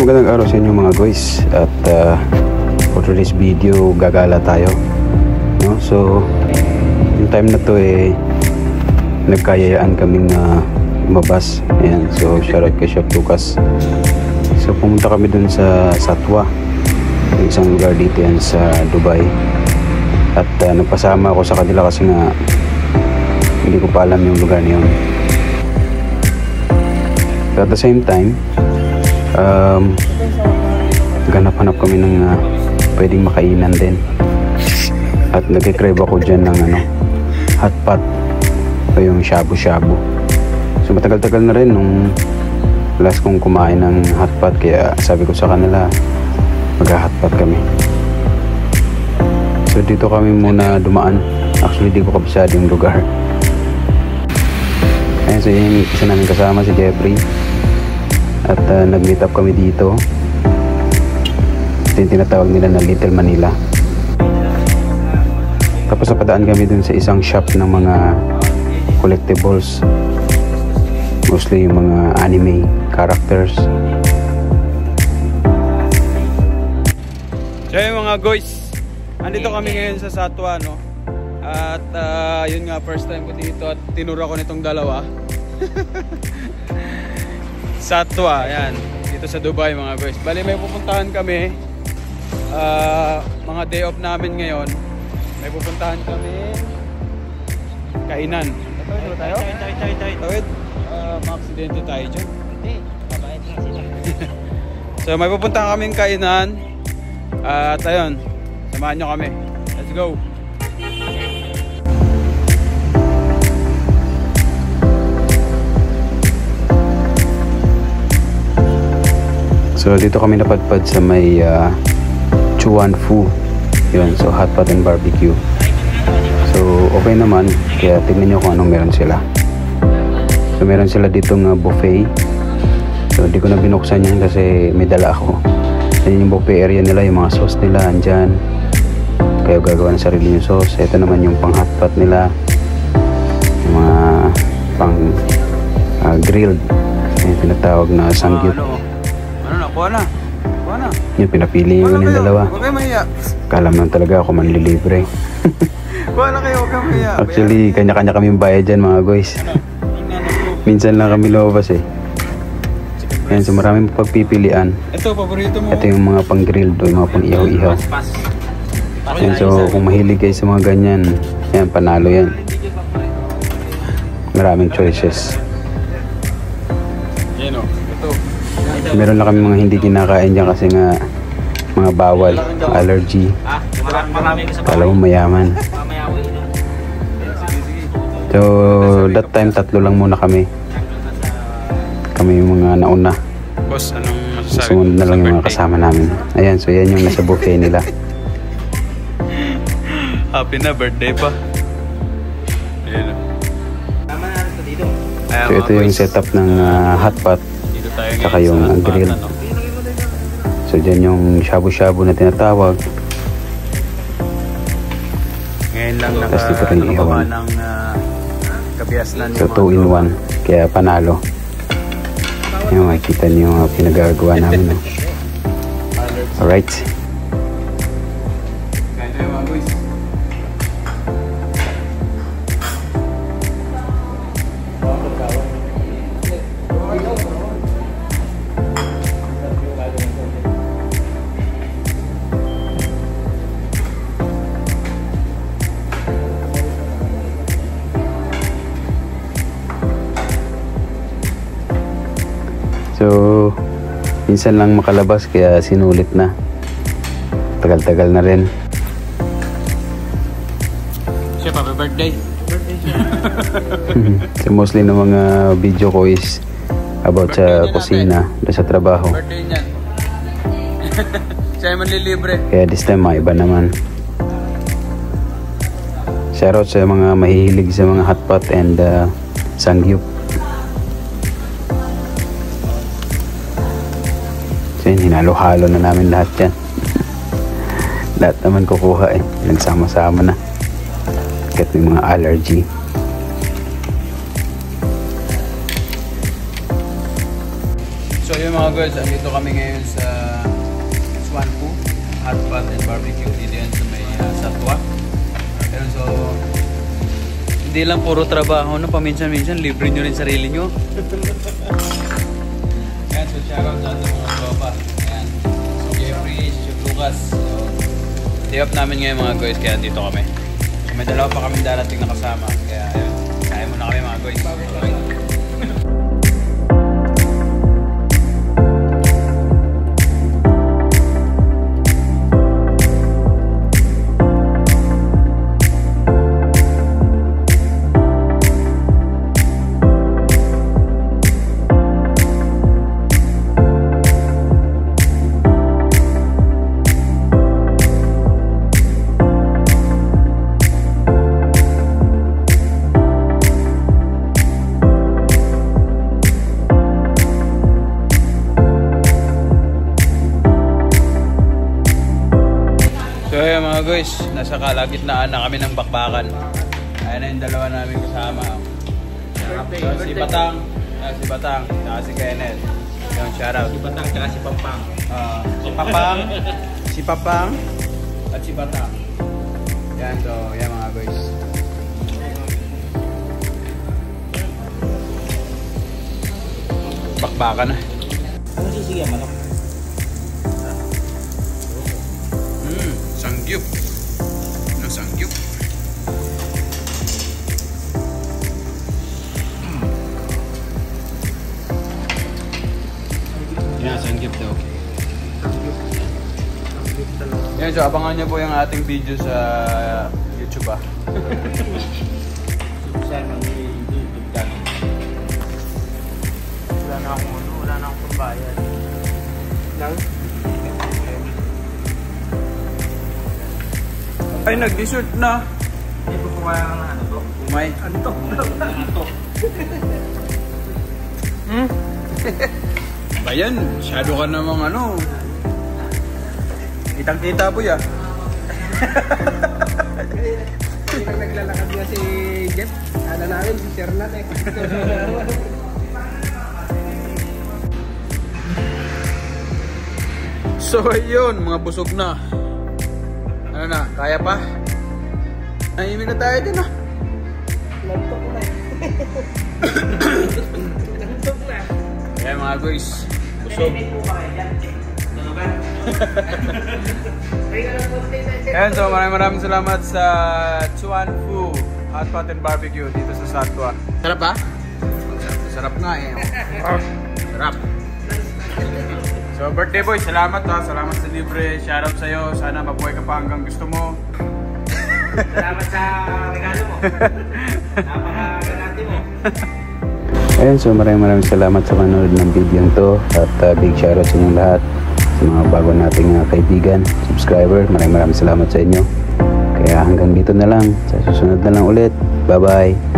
magandang araw sa inyo mga guys. At for today's video, gagala tayo, no? So yung time na to nagkayayaan kaming lumabas. Ayan, so shoutout kay Chef Lucas. So pumunta kami dun sa Satwa, isang lugar dito yan sa Dubai. At nagpasama ako sa kanila kasi nga hindi ko pa alam yung lugar niyon. So at the same time, ganap-hanap kami ng pwedeng makainan din. At nagkikrave ako dyan ng hot pot o yung shabu-shabu. So matagal-tagal na rin nung last kong kumain ng hot pot, kaya sabi ko sa kanila mag-hot pot kami. So dito kami muna dumaan. Actually di ko kabisado yung lugar. Ayan, so yung isa namin kasama si Jeffrey. At nag-meet up kami dito. Ito yung tinatawag nila na Little Manila. Tapos napadaan kami dun sa isang shop ng mga collectibles, mostly yung mga anime characters. So yung mga guys, andito kami ngayon sa Satwa, no? At yun nga, first time ko dito at tinura ko nitong dalawa. Satwa, yan, dito sa Dubai mga guys. Bali may pupuntahan kami, mga day off namin ngayon. May pupuntahan kami kainan. Tawid tayo? Tawid? Ma-aksidente tayo dyan. Hindi, babayad lang sila. So may pupuntahan kaming kainan. At ayun, samahan nyo kami. Let's go! So dito kami napadpad sa may Chuan Phu. Yun, so hot pot and barbecue. So okay naman, kaya tingnan nyo kung anong meron sila. So meron sila ditong buffet. So di ko na binuksan yan kasi may dala ako. Yan yung buffet area nila, yung mga sauce nila andyan. Kaya gagawa ng sarili yung sauce. Ito naman yung pang hot pot nila, yung mga pang grilled, yung tinatawag na sangyup. Kuha na. Yung pinapili yung dalawa. Huwag kayo mahiya. Kalam lang talaga ako manlilibre. Kuha na kayo, huwag kayo mahiya. Actually, kanya-kanya kami bayad dyan mga guys. Minsan lang kami lumabas Ayan, so maraming pagpipilian. Ito, paborito mo. Ito yung mga pang-grilled o yung mga pang-ihaw-ihaw. Ayan, so kung mahilig kayo sa mga ganyan, yan, panalo yan. Maraming choices. Yan o, ito. Meron lang kami mga hindi kinakain dyan kasi nga mga bawal, allergy. Kala mo mayaman. So that time tatlo lang muna kami. Kami yung mga nauna. Boss, anong masasabi? Sumunod na lang yung mga kasama namin. Ayan, so yan yung nasa buffet nila. Happy na birthday pa. Ayan. So ito yung setup ng hot pot. Saka yung grill. So dyan yung shabu-shabu na tinatawag. Ngayon lang nakagawa ng kabiasnan. So 2 in 1. Kaya panalo. Yung makikita niyo yung pinagagawa namin. Alright. So, minsan lang makalabas kaya sinulit na. Tagal-tagal na rin. Chef, happy birthday. So, mostly na mga video ko is about sa kusina, sa trabaho. Birthday niyan. Siya yung manlilibre. Kaya this time, iba naman. Shoutout sa mga mahihilig sa mga hot pot and sangyup. Hinalo-halo na namin lahat yan. Lahat naman kukuha nagsama-sama na kahit may mga allergy. So yun mga guys, andito kami ngayon sa Chuan Phu Hot Pot and Barbecue. Dito yan sa may Satwa. Pero so, hindi lang puro trabaho, no? Paminsan-minsan, libre nyo rin sarili nyo. Yan, so shoutout sa ating mga tropa. Yan. So Jeffrey, si Lucas. So, day off namin ngayon mga guys, kaya dito kami. So, may dalawa pa kami darating na kasama. Kaya ayun, kaya muna kami mga guys. Okay. So yun mga guys, nasa kalagitnaan na kami ng bakbakan. Ayan na yung dalawa namin kasama. So, si Batang, saka si Kenneth. Yung shoutout. Si Batang tsaka si Pampang. Si Papang, at si Batang. Yan, so yan mga guys. Bakbakan na. Ano sisigyan manok? Sangyup. Ano sangyup? Yan, sangyup daw. Yan, so abangan nyo po yung ating video sa YouTube ah. YouTube channel. Wala na akong pambayad. Lang? Ay, nag-dessert na. Hindi po kumaya ka na ano to? Umay. Anto? Anto? Bayan, masyado ka namang ano. Kitang-kita po ya. Nang naglalakad nga si Jeff, ano namin, si Sir Nat eh. So ayun, mga busog na. Ano na, kaya pa? Naimin na tayo din ah. Lantok na eh. Lantok na. Kaya mga guys, busog. Ayan, so maraming salamat sa Chuan Phu Hot Pot and Barbecue dito sa Satwa. Sarap ba? Sarap nga eh. Sarap. So birthday boy, salamat ha. Salamat sa libre. Shoutout sa'yo. Sana mabuhay ka pa hanggang gusto mo. Salamat sa regalo mo. Napakagalante mo. Ayan, so maraming salamat sa manood ng video to. At big shoutout sa inyong lahat. Sa mga bago nating kaibigan, subscriber, maraming salamat sa inyo. Kaya hanggang dito na lang. Sa susunod na lang ulit. Bye bye.